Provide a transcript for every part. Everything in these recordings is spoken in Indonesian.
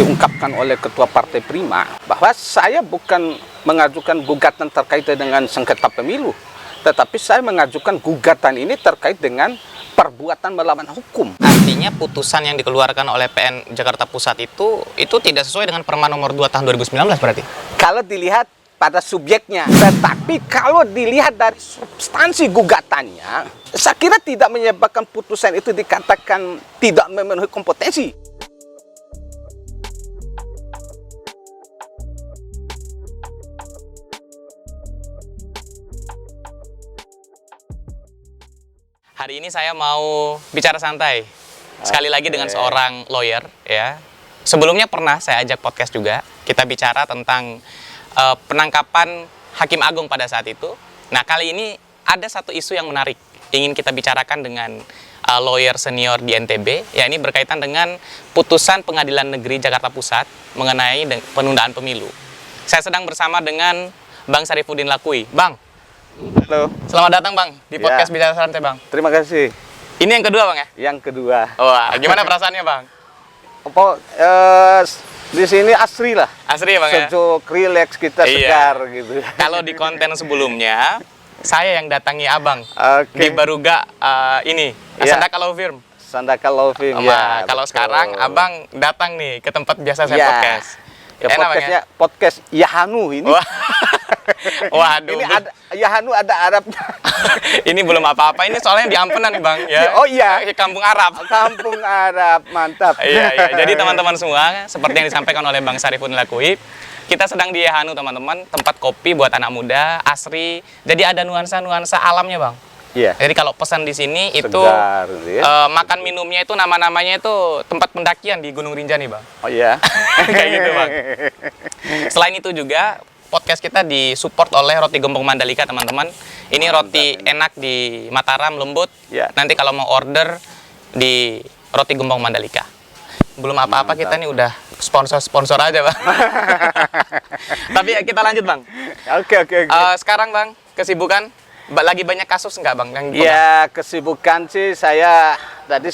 diungkapkan oleh Ketua Partai Prima bahwa saya bukan mengajukan gugatan terkait dengan sengketa pemilu, tetapi saya mengajukan gugatan ini terkait dengan perbuatan melawan hukum. Artinya putusan yang dikeluarkan oleh PN Jakarta Pusat itu tidak sesuai dengan Perma nomor 2 tahun 2019 berarti? Kalau dilihat pada subjeknya, tetapi kalau dilihat dari substansi gugatannya, saya kira tidak menyebabkan putusan itu dikatakan tidak memenuhi kompetensi. Hari ini saya mau bicara santai sekali lagi dengan seorang lawyer ya. Sebelumnya pernah saya ajak podcast juga. Kita bicara tentang penangkapan Hakim Agung pada saat itu. Nah, kali ini ada satu isu yang menarik ingin kita bicarakan dengan lawyer senior di NTB. Ya, ini berkaitan dengan putusan Pengadilan Negeri Jakarta Pusat mengenai penundaan pemilu. Saya sedang bersama dengan Bang Syarifudin Lakui. Bang, halo. Selamat datang Bang di podcast Bicara Santai Bang. Terima kasih. Ini yang kedua Bang ya? Yang kedua. Wah, gimana perasaannya Bang? Di sini asri lah. Asri ya Bang ya? Sejuk, rileks, kita segar gitu. Kalau di konten sebelumnya, saya yang datangi Abang Oke. di Baruga ini, Ya. Sandaka Law Firm. Sandaka Law Firm, ya. Kalau betul. sekarang Abang datang nih ke tempat biasa saya Ya. podcast. Ya, Enak, Bang, podcastnya podcast Yahanu ini. Wah. Waduh. Ini ada Yahanu, ada Arabnya. Ini belum apa-apa. Ini soalnya di Ampenan nih Bang ya. Oh iya. Di Kampung Arab. Kampung Arab, mantap. Iya. Jadi teman-teman semua, seperti yang disampaikan oleh Bang Syarifudin Lakui, kita sedang di Yahanu teman-teman, tempat kopi buat anak muda, asri. Jadi ada nuansa-nuansa alamnya Bang. Iya. Jadi kalau pesan di sini itu Segar, ya. makan minumnya itu nama-namanya itu tempat pendakian di Gunung Rinjani Bang. Oh iya. Kayak gitu Bang. Selain itu juga podcast kita disupport oleh Roti Gempong Mandalika teman-teman. Ini roti enak di Mataram, lembut. Ya. Nanti kalau mau order di Roti Gempong Mandalika. Belum apa-apa kita nih udah sponsor aja Bang. Tapi ya, kita lanjut Bang. Oke. Sekarang Bang, kesibukan lagi banyak kasus nggak Bang? Ya, kesibukan sih saya tadi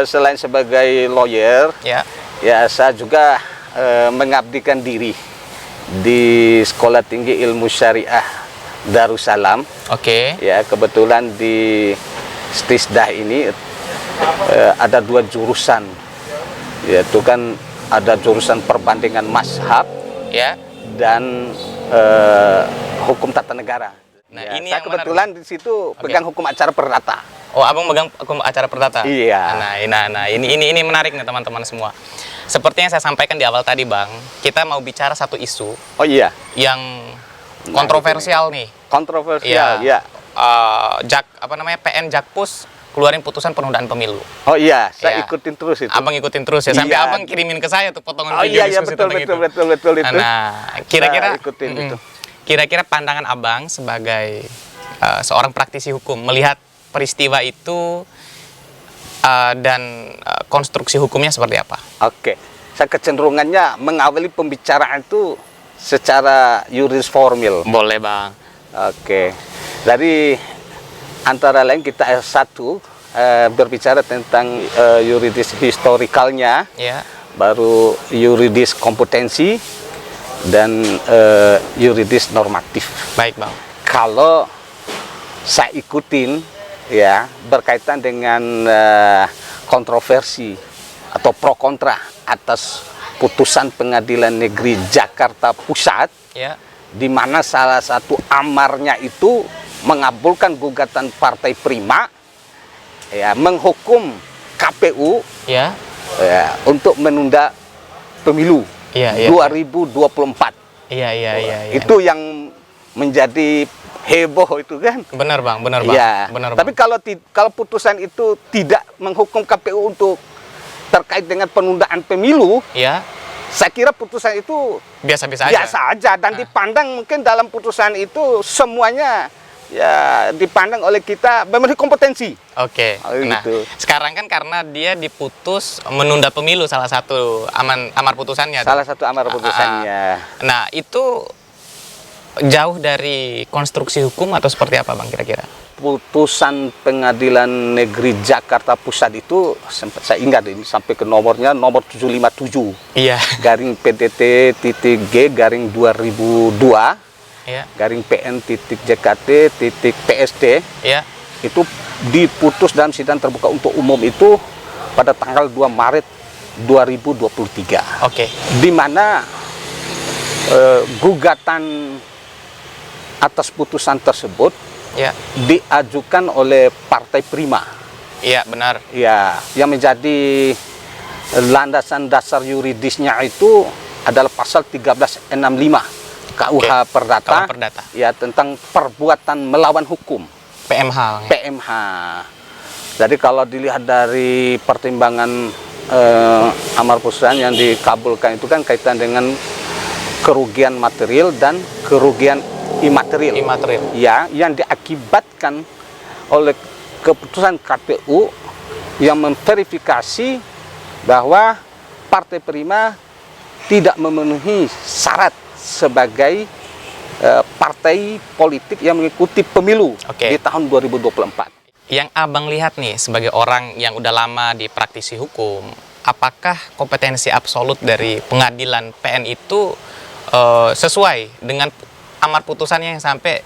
selain sebagai lawyer, Ya. ya saya juga mengabdikan diri di Sekolah Tinggi Ilmu Syariah Darussalam. Oke. Ya, kebetulan di Stisdah ini ada 2 jurusan. Yaitu kan ada jurusan perbandingan mazhab Ya. dan hukum tata negara. Nah, Ya, ini saya yang kebetulan di situ pegang hukum acara perdata. Oh, Abang megang hukum acara perdata? Iya. Nah, ini menarik nih teman-teman semua. Seperti yang saya sampaikan di awal tadi, Bang, kita mau bicara satu isu Oh iya, yang kontroversial nih. kontroversial, Iya. ya. PN Jakpus keluarin putusan penundaan pemilu. Oh iya, saya Iya. ikutin terus itu. Abang ikutin terus ya, sampai Iya. Abang kirimin ke saya tuh potongan Oh video iya, diskusi betul tentang itu. itu. Nah, kira-kira Saya ikutin itu. Kira-kira pandangan Abang sebagai seorang praktisi hukum melihat peristiwa itu dan konstruksi hukumnya seperti apa? Oke, saya kecenderungannya mengawali pembicaraan itu secara yuris formil. Boleh Bang. Oke, dari antara lain kita S1 berbicara tentang yuridis historikalnya, Ya. baru yuridis kompetensi, dan yuridis normatif. Baik Bang. Kalau saya ikutin ya berkaitan dengan kontroversi atau pro kontra atas putusan Pengadilan Negeri Jakarta Pusat, Ya. di mana salah satu amarnya itu mengabulkan gugatan Partai Prima, ya, menghukum KPU Ya. ya, untuk menunda pemilu Iya. 2024. Iya. Itu yang menjadi heboh itu kan. Benar Bang, benar Bang. Ya. Benar Tapi Bang. kalau putusan itu tidak menghukum KPU untuk terkait dengan penundaan pemilu, Ya. saya kira putusan itu Biasa-biasa aja. biasa aja dan dipandang mungkin dalam putusan itu semuanya ya dipandang oleh kita memenuhi kompetensi. Oke. Oh, Nah, gitu. sekarang kan karena dia diputus menunda pemilu salah satu amar putusannya. Salah satu amar putusannya. Nah, itu jauh dari konstruksi hukum atau seperti apa Bang kira-kira? putusan Pengadilan Negeri Jakarta Pusat itu sempat saya ingat ini sampai ke nomornya nomor 757 Iya. garing PDT titik G garing 2002 Iya. garing PN titik JKT titik PST Iya. itu diputus dalam sidang terbuka untuk umum itu pada tanggal 2 Maret 2023 Oke. di mana gugatan atas putusan tersebut Iya. diajukan oleh Partai Prima, Iya, benar. ya, yang menjadi landasan dasar yuridisnya itu adalah pasal 1365 KUH Perdata, KUH Perdata. ya, tentang perbuatan melawan hukum, PMH. PMH. Jadi kalau dilihat dari pertimbangan amar putusan yang dikabulkan itu kan kaitan dengan kerugian material dan kerugian imaterial. Ya, yang diakibatkan oleh keputusan KPU yang memverifikasi bahwa Partai Prima tidak memenuhi syarat sebagai partai politik yang mengikuti pemilu di tahun 2024. Yang Abang lihat nih sebagai orang yang udah lama di praktisi hukum, apakah kompetensi absolut dari pengadilan PN itu sesuai dengan amar putusannya yang sampai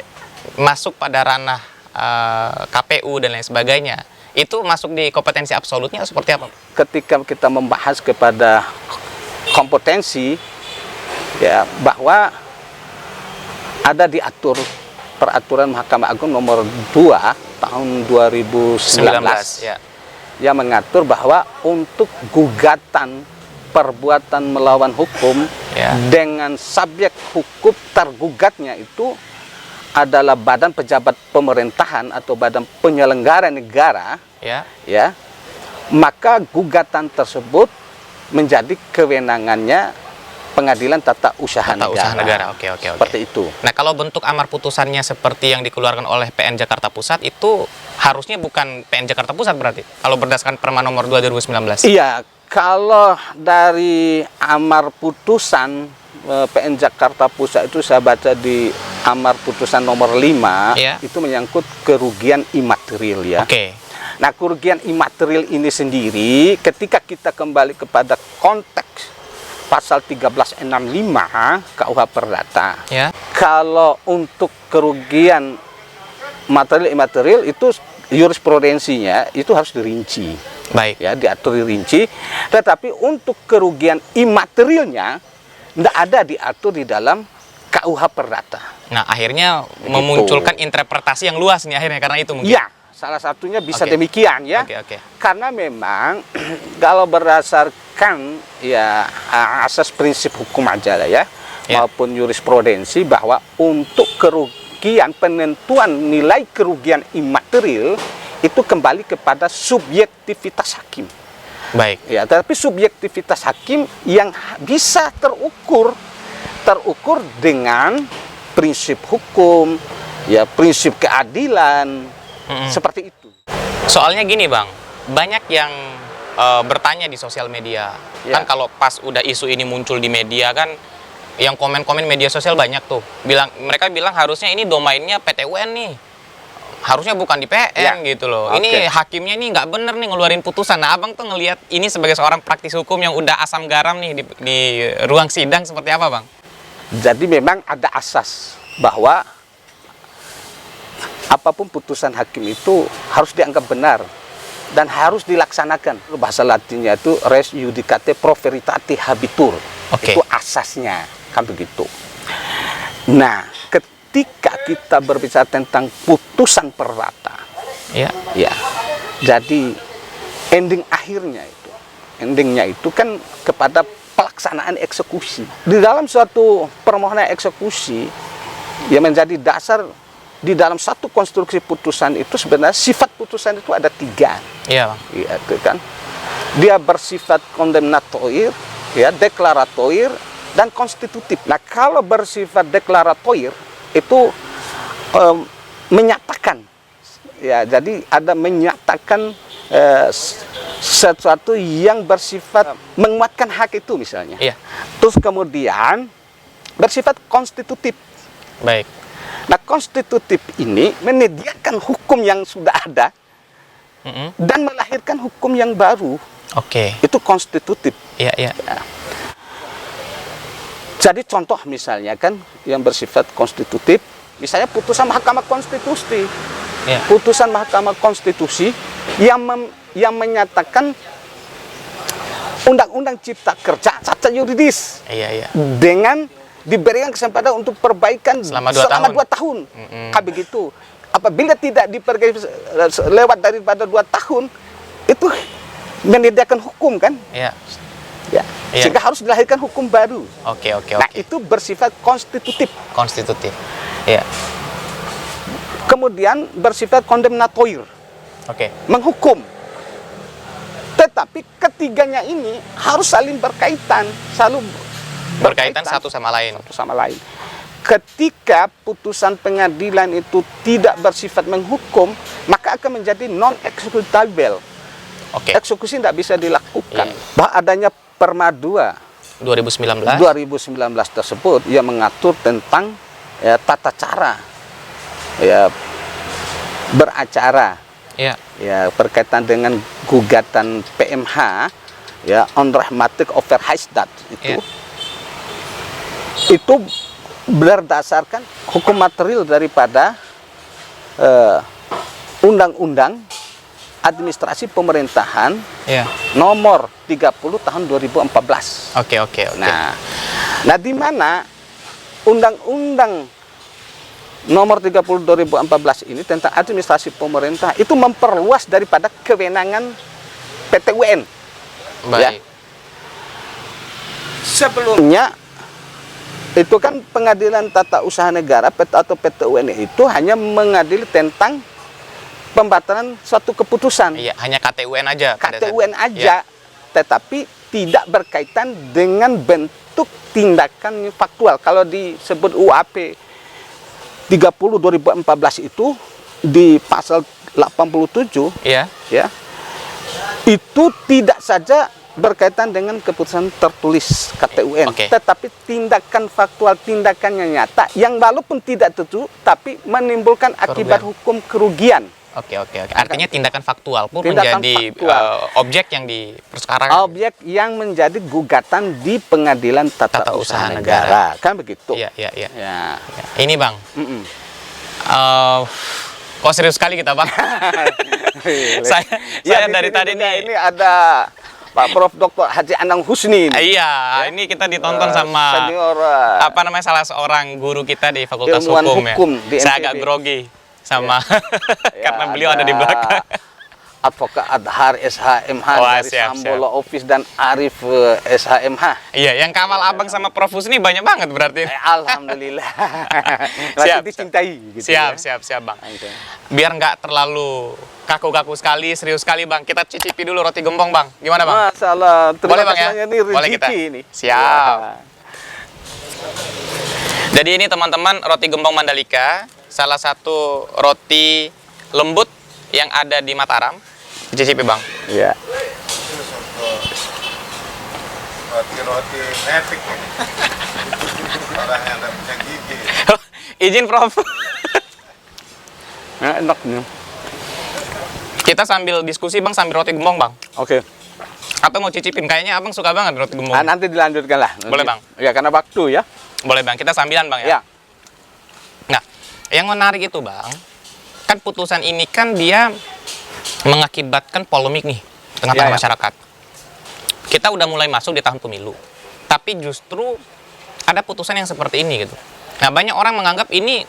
masuk pada ranah KPU dan lain sebagainya? Itu masuk di kompetensi absolutnya seperti apa? Ketika kita membahas kepada kompetensi, ya, bahwa ada diatur peraturan Mahkamah Agung nomor 2 tahun 2019 ya. yang mengatur bahwa untuk gugatan perbuatan melawan hukum dengan subjek hukum tergugatnya itu adalah badan pejabat pemerintahan atau badan penyelenggara negara, ya, maka gugatan tersebut menjadi kewenangannya Pengadilan Tata Usaha Negara. Oke. Seperti itu. Nah, kalau bentuk amar putusannya seperti yang dikeluarkan oleh PN Jakarta Pusat itu harusnya bukan PN Jakarta Pusat berarti kalau berdasarkan Perma nomor 2 2019. Iya, kalau dari amar putusan PN Jakarta Pusat itu saya baca di amar putusan nomor 5 itu menyangkut kerugian imaterial, ya. Oke. Nah, kerugian imaterial ini sendiri ketika kita kembali kepada konteks pasal 1365 KUH Perdata. Ya. Kalau untuk kerugian material imaterial itu jurisprudensinya itu harus dirinci. Baik. Ya, diatur dirinci. Tetapi untuk kerugian imaterialnya tidak ada diatur di dalam KUH Perdata. Nah, akhirnya memunculkan interpretasi yang luas nih akhirnya karena itu mungkin. Ya, salah satunya bisa demikian, ya. Karena memang kalau berdasarkan ya asas prinsip hukum aja lah, ya, maupun jurisprudensi bahwa untuk kerugian penentuan nilai kerugian imaterial itu kembali kepada subjektivitas hakim. Baik. Ya, tapi subjektivitas hakim yang bisa terukur dengan prinsip hukum, ya, prinsip keadilan, seperti itu. Soalnya gini, Bang, banyak yang bertanya di sosial media. Kan kalau pas udah isu ini muncul di media kan yang komen-komen media sosial banyak tuh. Mereka bilang harusnya ini domainnya PT UN nih. Harusnya bukan di PN gitu loh. Ini hakimnya ini nggak bener nih ngeluarin putusan. Nah, Abang tuh ngelihat ini sebagai seorang praktisi hukum yang udah asam garam nih di ruang sidang seperti apa, Bang? Jadi memang ada asas bahwa apapun putusan hakim itu harus dianggap benar dan harus dilaksanakan. Bahasa Latinnya itu res judicate pro veritate habitur. Itu asasnya, kan begitu. Nah, ketika kita berbicara tentang putusan perdata, ya, jadi endingnya itu kan kepada pelaksanaan eksekusi. Di dalam suatu permohonan eksekusi yang menjadi dasar di dalam satu konstruksi putusan itu sebenarnya sifat putusan itu ada 3. Iya, itu kan. Dia bersifat kondemnatoir, ya, deklaratoir, dan konstitutif. Nah, kalau bersifat deklaratoir itu menyatakan, ya, jadi ada menyatakan sesuatu yang bersifat menguatkan hak itu misalnya. Terus kemudian bersifat konstitutif. Baik. Nah, konstitutif ini menyediakan hukum yang sudah ada dan melahirkan hukum yang baru. Oke. Itu konstitutif. Iya, iya. Ya. Jadi contoh misalnya kan yang bersifat konstitutif, misalnya putusan Mahkamah Konstitusi. Iya. Putusan Mahkamah Konstitusi yang menyatakan Undang-Undang Cipta Kerja cacat yuridis Iya, iya. dengan diberikan kesempatan untuk perbaikan Selama 2 tahun. Kan begitu. Apabila tidak diperbaiki lewat daripada 2 tahun, itu menyediakan hukum kan? Iya. Ya. Iya. Sehingga harus dilahirkan hukum baru. Oke, oke, Nah, oke. itu bersifat konstitutif. Konstitutif. Iya. Kemudian bersifat kondemnatoir, Oke. menghukum. Tetapi ketiganya ini harus saling berkaitan, selalu Berkaitan satu sama lain. satu sama lain. Ketika putusan pengadilan itu tidak bersifat menghukum, maka akan menjadi non-executable. Oke. Eksekusi tidak bisa dilakukan. Iya. Bah adanya Perma 2 2019. 2019 tersebut yang mengatur tentang ya, tata cara ya, beracara Iya. ya berkaitan dengan gugatan PMH ya undramatic overheidsdat itu. Iya. Itu berdasarkan hukum material daripada Undang-Undang Administrasi Pemerintahan Iya. nomor 30 tahun 2014. Oke, oke, oke. Nah di mana Undang-Undang nomor 30 2014 ini tentang administrasi pemerintah itu memperluas daripada kewenangan PT UN. Baik. Sebelumnya itu kan pengadilan tata usaha negara atau PT UN itu hanya mengadili tentang pembatalan suatu keputusan. Iya, hanya KTUN aja. pada saat- KTUN aja, Iya. tetapi tidak berkaitan dengan bentuk tindakan faktual. Kalau disebut UAP 30 2014 itu di pasal 87 Iya. ya. Itu tidak saja berkaitan dengan keputusan tertulis KTUN, Oke. tetapi tindakan faktual, tindakan yang nyata yang walaupun tidak tentu tapi menimbulkan akibat hukum kerugian. Oke, oke, oke. Artinya tindakan faktual pun Tindakan menjadi faktual. objek yang dipersekarang. Objek yang menjadi gugatan di pengadilan tata, usaha negara. Kan begitu. Iya, iya, iya. Ya. Ya. Ini Bang, Mm-mm. kok serius sekali kita Bang? saya di dari sini tadi juga nih. ini ada Pak Prof. Dr. Haji Anang Husni. Iya, ini kita ditonton sama senior apa namanya salah seorang guru kita di Fakultas ilmuwan hukum ya. di Saya NTB. agak grogi sama Ya, karena beliau ada di belakang. Advokat Adhar SHMH Wah, dari siap, Sambola Office dan Arif SHMH. Iya, yang kawal abang sama Prof Husni banyak banget berarti. Alhamdulillah. Siap, Masih dicintai. Gitu Siap, ya. siap, Bang. Oke. Biar nggak terlalu kaku-kaku sekali, serius sekali Bang. Kita cicipi dulu roti gembong Bang. Gimana Bang? Masalah. Boleh, Bang, ya? Kasih ini Boleh kita? rezeki ini. Siap. Ya. Jadi ini teman-teman roti gembong Mandalika, salah satu roti lembut yang ada di Mataram. Cicipi Bang. Ya. Roti-roti metik ini. Orang yang nggak punya gigi. Izin Prof. Nah, enak nih. Kita sambil diskusi Bang, sambil roti gembong Bang. Oke. Atau mau cicipin? Kayaknya Abang suka banget roti gembong. Nanti dilanjutkan lah. Boleh, Bang. Ya karena waktu ya. Boleh Bang, kita sambilan Bang Ya. ya. Nah, yang menarik itu Bang, kan putusan ini kan dia mengakibatkan polemik nih tengah-tengah Ya, ya. masyarakat. Kita udah mulai masuk di tahun pemilu, tapi justru ada putusan yang seperti ini gitu. Nah, banyak orang menganggap ini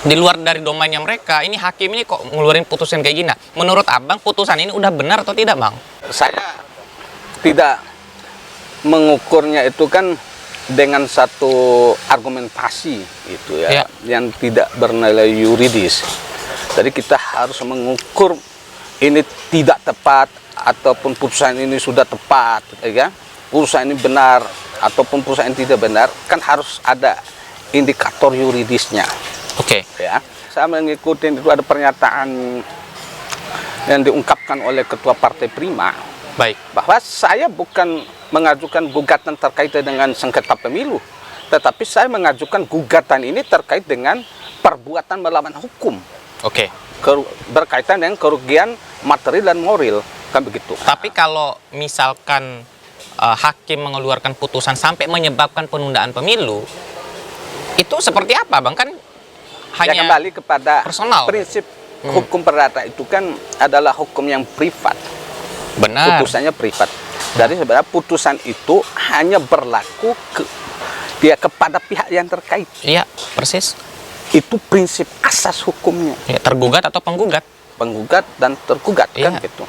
di luar dari domainnya mereka. Ini hakim ini kok ngeluarin putusan kayak gini. Nah, menurut Abang putusan ini udah benar atau tidak Bang? Saya tidak mengukurnya itu kan dengan satu argumentasi gitu ya, Ya. yang tidak bernilai yuridis. Jadi kita harus mengukur ini tidak tepat ataupun putusan ini sudah tepat, ya. Putusan ini benar ataupun putusan ini tidak benar, kan harus ada indikator yuridisnya, Oke. ya. Saya mengikuti itu ada pernyataan yang diungkapkan oleh Ketua Partai Prima Baik. bahwa saya bukan mengajukan gugatan terkait dengan sengketa pemilu, tetapi saya mengajukan gugatan ini terkait dengan perbuatan melawan hukum. Oke. Berkaitan dengan kerugian material dan moral, kan begitu. Tapi kalau misalkan hakim mengeluarkan putusan sampai menyebabkan penundaan pemilu, itu seperti apa, Bang? Kan Ya hanya kembali kepada personal. prinsip hukum perdata itu kan adalah hukum yang privat. benar. Putusannya privat. Jadi sebenarnya putusan itu hanya berlaku kepada pihak yang terkait. Iya, persis. Itu prinsip asas hukumnya. Ya, tergugat atau penggugat. Penggugat dan tergugat kan Iya. gitu.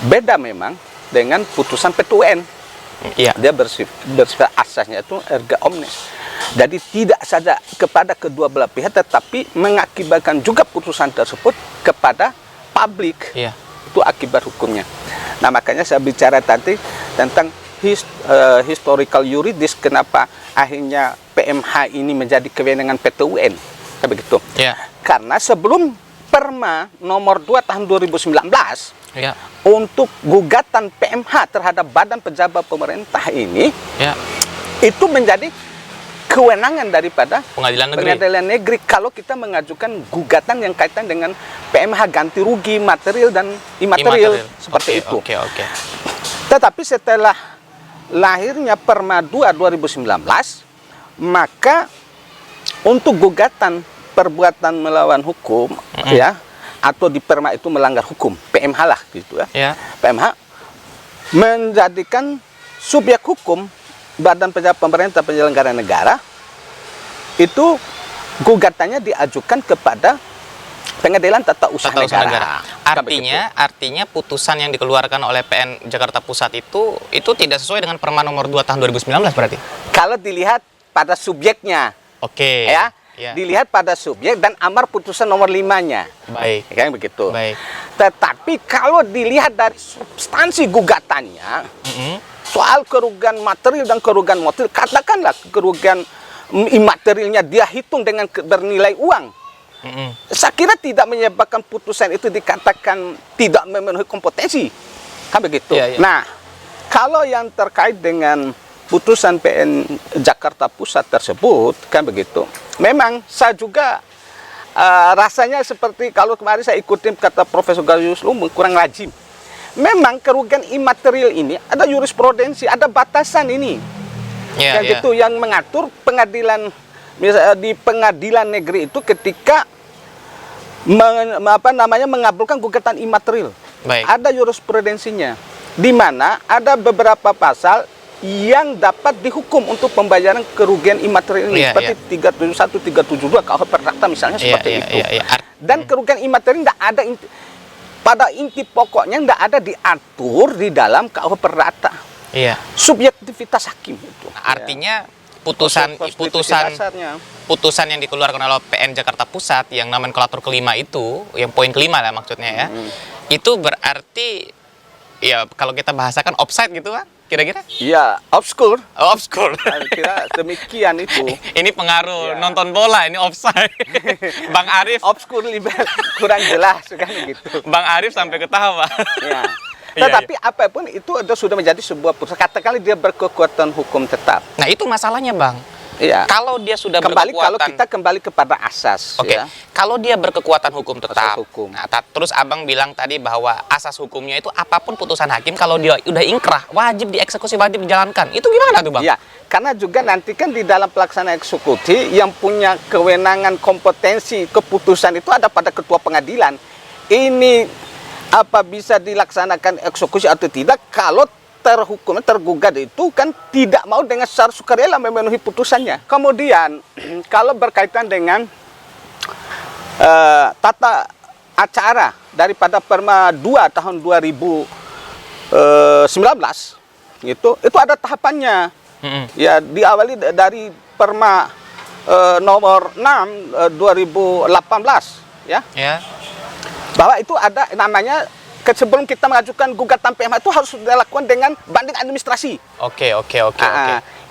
Beda memang dengan putusan PT UN. Iya. Dia bersifat asasnya itu erga omnes. Jadi tidak saja kepada kedua belah pihak, tetapi mengakibatkan juga putusan tersebut kepada publik. Iya. Itu akibat hukumnya. Nah, makanya saya bicara tadi tentang historical yuridis, kenapa akhirnya PMH ini menjadi kewenangan PT UN. Kayak begitu. Iya. Karena sebelum Perma nomor 2 tahun 2019 Iya. untuk gugatan PMH terhadap badan pejabat pemerintah ini, Ya. itu menjadi kewenangan daripada Pengadilan negeri. pengadilan negeri kalau kita mengajukan gugatan yang kaitan dengan PMH ganti rugi material dan imaterial. Seperti itu. Oke. Tetapi setelah lahirnya Perma 2 2019, maka untuk gugatan perbuatan melawan hukum ya, atau di Perma itu melanggar hukum, PMH lah gitu ya. Ya. PMH menjadikan subjek hukum badan pejabat pemerintah penyelenggara negara itu gugatannya diajukan kepada Pengadilan Tata Usaha Tata Usaha Negara. Negara. Artinya putusan yang dikeluarkan oleh PN Jakarta Pusat itu tidak sesuai dengan Perma nomor 2 tahun 2019 berarti. Kalau dilihat pada subjeknya, Oke. ya, Ya. dilihat pada subjek dan amar putusan nomor 5-nya. Baik. Kayak begitu. Baik. Tetapi kalau dilihat dari substansi gugatannya, soal kerugian material dan kerugian moral, katakanlah kerugian imaterialnya dia hitung dengan bernilai uang. Saya kira tidak menyebabkan putusan itu dikatakan tidak memenuhi kompetensi. Kan begitu. Iya, iya. Nah, kalau yang terkait dengan putusan PN Jakarta Pusat tersebut, kan begitu. Memang saya juga rasanya seperti kalau kemarin saya ikutin kata Profesor Gayus Lumbung, kurang lazim. Memang kerugian imaterial ini ada jurisprudensi, ada batasan ini. Ya, Yang itu yang mengatur pengadilan, misalnya di pengadilan negeri itu ketika mengabulkan gugatan imaterial. Baik. Ada jurisprudensinya, di mana ada beberapa pasal yang dapat dihukum untuk pembayaran kerugian imaterial ini, Iya, seperti 371, 372 KUH Perdata misalnya seperti itu. Dan kerugian imaterial tidak ada pada inti pokoknya tidak ada diatur di dalam KUH Perdata. Iya. Subjektivitas hakim itu. Artinya putusan Dasarnya. putusan yang dikeluarkan oleh PN Jakarta Pusat yang nomenklatur kelima itu, yang poin kelima lah maksudnya ya, itu berarti ya kalau kita bahasakan offside gitu Pak, kira-kira? Ya, obskur. Oh, obscure. Kira demikian itu. Ini pengaruh Ya. nonton bola, ini offside. Bang Arif, Obskur liberal kurang jelas kan gitu. Bang Arif sampai ketawa. Ya. Iya, Tetapi apapun itu sudah menjadi sebuah putusan. Katakanlah dia berkekuatan hukum tetap. Nah itu masalahnya Bang. Iya. Kalau dia sudah Kalau berkekuatan, kita kembali kepada asas, oke. ya. Kalau dia berkekuatan hukum tetap. Asas hukum. Nah, terus Abang bilang tadi bahwa asas hukumnya itu apapun putusan hakim kalau dia udah ingkrah wajib dieksekusi, wajib dijalankan. Itu gimana tuh Bang? Iya, karena juga nanti kan di dalam pelaksanaan eksekusi yang punya kewenangan kompetensi keputusan itu ada pada ketua pengadilan. Ini apa bisa dilaksanakan eksekusi atau tidak kalau tergugat itu kan tidak mau dengan secara sukarela memenuhi putusannya. Kemudian kalau berkaitan dengan tata acara daripada Perma 2 tahun 2019 itu ada tahapannya. Ya, diawali dari Perma nomor 6 2018 ya. Ya. Bahwa itu ada namanya sebelum kita mengajukan gugatan PMH itu harus dilakukan dengan banding administrasi. Oke.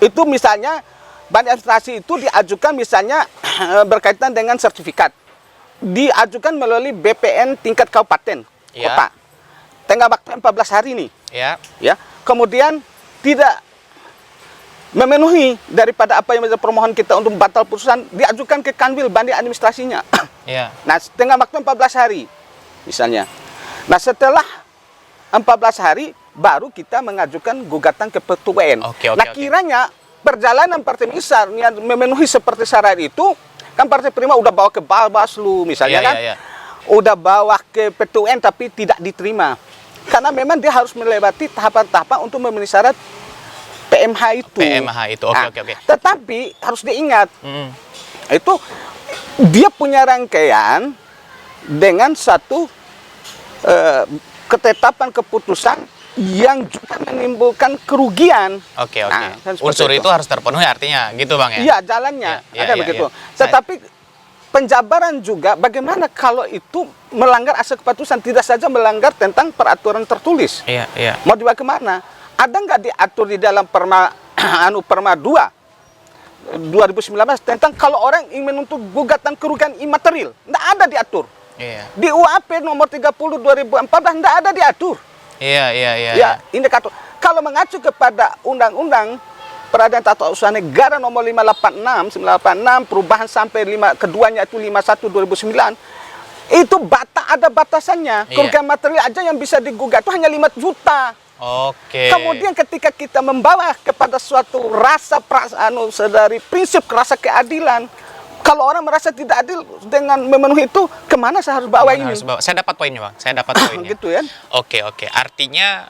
Itu misalnya banding administrasi itu diajukan misalnya berkaitan dengan sertifikat. Diajukan melalui BPN tingkat kabupaten, Ya. kota. Tengah waktu 14 hari nih. Ya. Ya. Kemudian tidak memenuhi daripada apa yang menjadi permohonan kita untuk batal putusan, diajukan ke Kanwil banding administrasinya. Iya. Nah, dengan waktu 14 hari misalnya. Nah, setelah 14 hari baru kita mengajukan gugatan ke Pt UN. Nah, kiranya perjalanan Partai Besar yang memenuhi seperti syarat itu, kan Partai Prima udah bawa ke Bawaslu misalnya kan. Udah bawa ke Pt UN tapi tidak diterima. Karena memang dia harus melewati tahapan-tahapan untuk memenuhi syarat PMH itu. Oke. Tetapi harus diingat, itu dia punya rangkaian dengan satu ketetapan keputusan yang juga menimbulkan kerugian. Oke. Nah, kan Unsur itu harus terpenuhi artinya, gitu Bang ya? Iya, jalannya. Ada begitu. Tetapi penjabaran juga bagaimana kalau itu melanggar asas kepatusan, tidak saja melanggar tentang peraturan tertulis. Iya. Mau dibawa kemana? Ada nggak diatur di dalam Perma 2 2019 tentang kalau orang ingin menuntut gugatan kerugian imaterial? Nggak ada diatur. Iya. Di UAP nomor 30 2014 nggak ada diatur. Iya. Ya, indikator. Kalau mengacu kepada Undang-Undang Peradilan Tata Usaha Negara nomor 586, 986, perubahan sampai keduanya itu 51 2009, itu ada batasannya. Kerugian material aja yang bisa digugat itu hanya 5 juta. Oke. Kemudian ketika kita membawa kepada suatu dari prinsip rasa keadilan, kalau orang merasa tidak adil dengan memenuhi itu, kemana saya harus bawa ini? Saya dapat poinnya, Bang. Saya dapat poinnya. Gitu ya. Oke. Artinya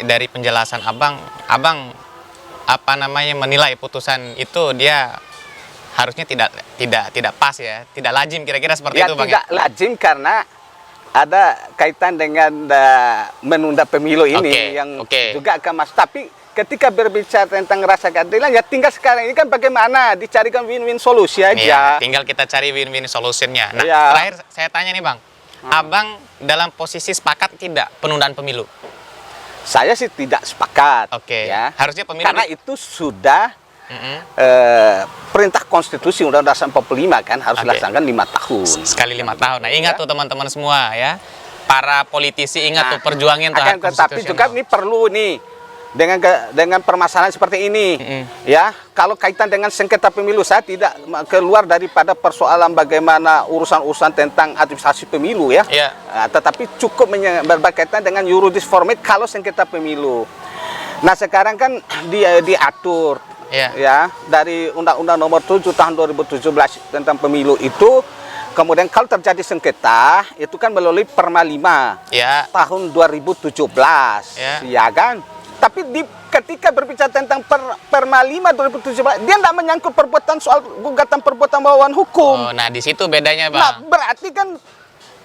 dari penjelasan Abang apa namanya menilai putusan itu dia harusnya tidak pas ya, tidak lazim kira-kira seperti itu, Bang. Tidak lazim karena ada kaitan dengan menunda pemilu ini yang juga akan masuk. Tapi ketika berbicara tentang rasa keadilan, ya tinggal sekarang ini kan bagaimana dicarikan win-win solusi aja. Iya, tinggal kita cari win-win solutionnya. Nah, terakhir saya tanya nih Bang, Abang dalam posisi sepakat tidak penundaan pemilu? Saya sih tidak sepakat. Ya. Harusnya pemilu karena itu sudah perintah konstitusi Undang-Undang 45 kan harus dilaksanakan 5 tahun. Sekali 5 tahun. Nah, ingat tuh teman-teman semua ya. Para politisi ingat tuh perjuangin tuh hak konstitusional. Tetapi juga ini perlu nih dengan permasalahan seperti ini. Ya, kalau kaitan dengan sengketa pemilu saya tidak keluar daripada persoalan bagaimana urusan-urusan tentang administrasi pemilu ya. Tetapi cukup berkaitan dengan juridis formil kalau sengketa pemilu. Nah, sekarang kan diatur ya dari Undang-Undang Nomor 7 Tahun 2017 tentang pemilu itu, kemudian kalau terjadi sengketa itu kan melalui Perma 5 Tahun 2017 ya kan. Tapi ketika berbicara tentang Perma 5 2017 dia tidak menyangkut perbuatan soal gugatan perbuatan melawan hukum. Nah di situ bedanya Bang. Nah berarti kan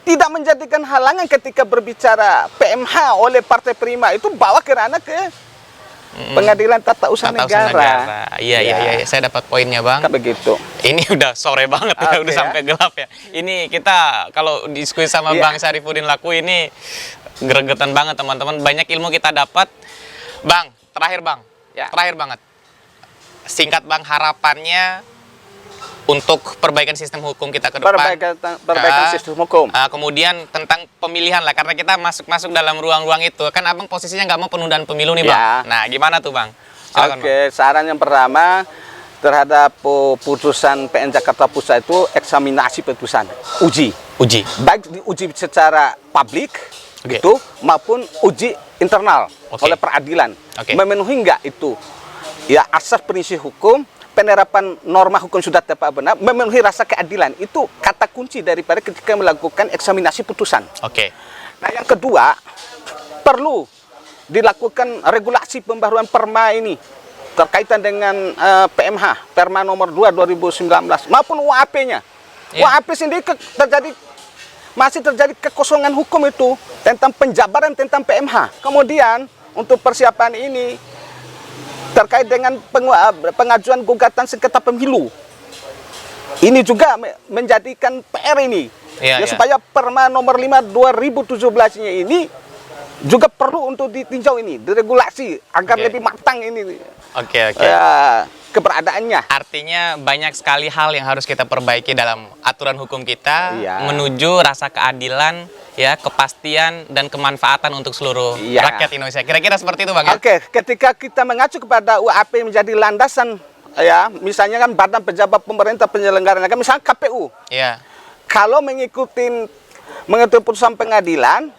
tidak menjadikan halangan ketika berbicara PMH oleh Partai Prima itu bawa ke ranah ke Pengadilan Tata Usaha Negara. Iya, saya dapat poinnya Bang. Begitu. Ini udah sore banget ya, udah sampai gelap ya. Ini kita kalau diskusi sama Bang Syarifuddin Laku ini gregetan banget teman-teman. Banyak ilmu kita dapat. Bang, terakhir Bang. Terakhir banget. Singkat Bang, harapannya untuk perbaikan sistem hukum kita ke depan. Perbaikan sistem hukum. Kemudian tentang pemilihan lah, karena kita masuk dalam ruang-ruang itu. Kan Abang posisinya nggak mau penundaan pemilu nih Bang. Nah, gimana tuh Bang? Silakan, Bang. Saran yang pertama terhadap putusan PN Jakarta Pusat itu eksaminasi putusan, uji. Baik diuji secara publik gitu maupun uji internal oleh peradilan. Memenuhi nggak itu? Ya asas prinsip hukum, penerapan norma hukum sudah tepat benar, memenuhi rasa keadilan. Itu kata kunci daripada ketika melakukan eksaminasi putusan. Nah, yang kedua, perlu dilakukan regulasi pembaruan Perma ini terkaitan dengan PMH, Perma nomor 2 2019 maupun UAP-nya. UAP sendiri masih terjadi kekosongan hukum itu tentang penjabaran tentang PMH. Kemudian untuk persiapan ini terkait dengan pengajuan gugatan sengketa pemilu. Ini juga menjadikan PR ini. Supaya Perma nomor 5 2017-nya ini juga perlu untuk ditinjau ini, diregulasi agar lebih matang ini. keberadaannya. Artinya banyak sekali hal yang harus kita perbaiki dalam aturan hukum kita Iya. menuju rasa keadilan, ya, kepastian dan kemanfaatan untuk seluruh Iya. rakyat Indonesia. Kira-kira seperti itu, Bang ya? Oke, ketika kita mengacu kepada UAP menjadi landasan, ya, misalnya kan Badan Pejabat Pemerintah Penyelenggara Negara, misalnya KPU, Iya. kalau mengikuti putusan pengadilan,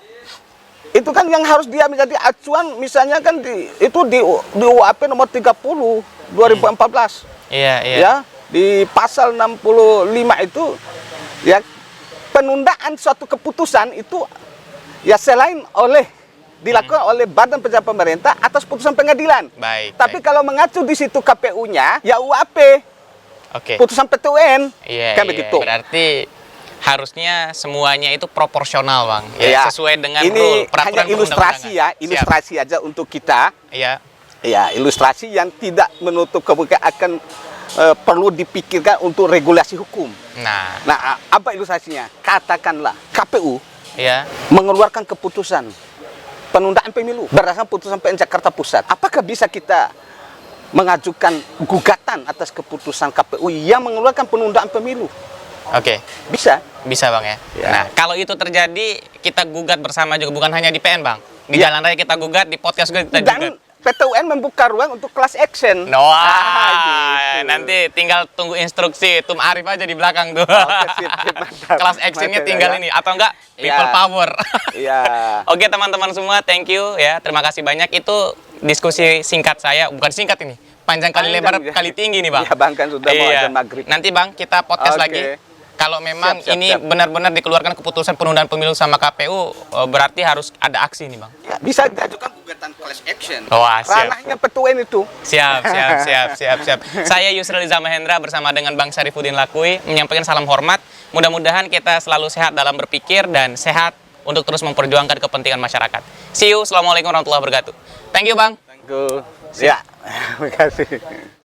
itu kan yang harus dia menjadi acuan, misalnya kan itu di UAP nomor 30 2014. Iya, iya. Ya, di pasal 65 itu ya penundaan suatu keputusan itu ya selain dilakukan oleh Badan Pejabat Pemerintah atas putusan pengadilan. Baik. Tapi baik. kalau mengacu di situ KPU-nya ya UAP, Oke. putusan PT UN, Iya, kan iya. begitu. Berarti harusnya semuanya itu proporsional, Bang. Ya, Sesuai dengan ini rule hanya peraturan ilustrasi ya, perundang-undangan. ilustrasi aja untuk kita. Siap. Iya. Ya, ilustrasi yang tidak menutup kemungkinan akan perlu dipikirkan untuk regulasi hukum. Nah, Nah, apa ilustrasinya? Katakanlah KPU iya. mengeluarkan keputusan penundaan pemilu berdasarkan putusan PN Jakarta Pusat. Apakah bisa kita mengajukan gugatan atas keputusan KPU yang mengeluarkan penundaan pemilu? Oke. Bisa. Bisa, Bang ya. Ya. Nah, kalau itu terjadi, kita gugat bersama juga, bukan hanya di PN, Bang. Di Ya. Jalan Raya kita gugat, di podcast juga kita Dan gugat. PT UN membuka ruang untuk class action. Wah, gitu. nanti tinggal tunggu instruksi Tum Arif aja di belakang tuh. Oke, sip, mantap. Kelas actionnya Mantap, tinggal ya. ini, atau enggak people Ya. power. Iya. Oke teman-teman semua, thank you ya, terima kasih banyak. Itu diskusi singkat saya, bukan singkat ini, panjang kali Panjang, lebar ya. kali tinggi nih Bang. Iya, Bang, kan sudah mau Iya. azan maghrib. Nanti Bang kita podcast Oke. lagi. Kalau memang Siap, siap, ini siap. benar-benar dikeluarkan keputusan penundaan pemilu sama KPU, berarti harus ada aksi nih Bang. Ya, bisa diajukan gugatan class action. Wah, siap. Ranahnya PT UN itu. Siap. Saya Yusril Iza Mahendra bersama dengan Bang Syarifuddin Lakui menyampaikan salam hormat. Mudah-mudahan kita selalu sehat dalam berpikir dan sehat untuk terus memperjuangkan kepentingan masyarakat. See you. Assalamualaikum warahmatullahi wabarakatuh. Thank you, Bang. Thank you. Ya, terima kasih.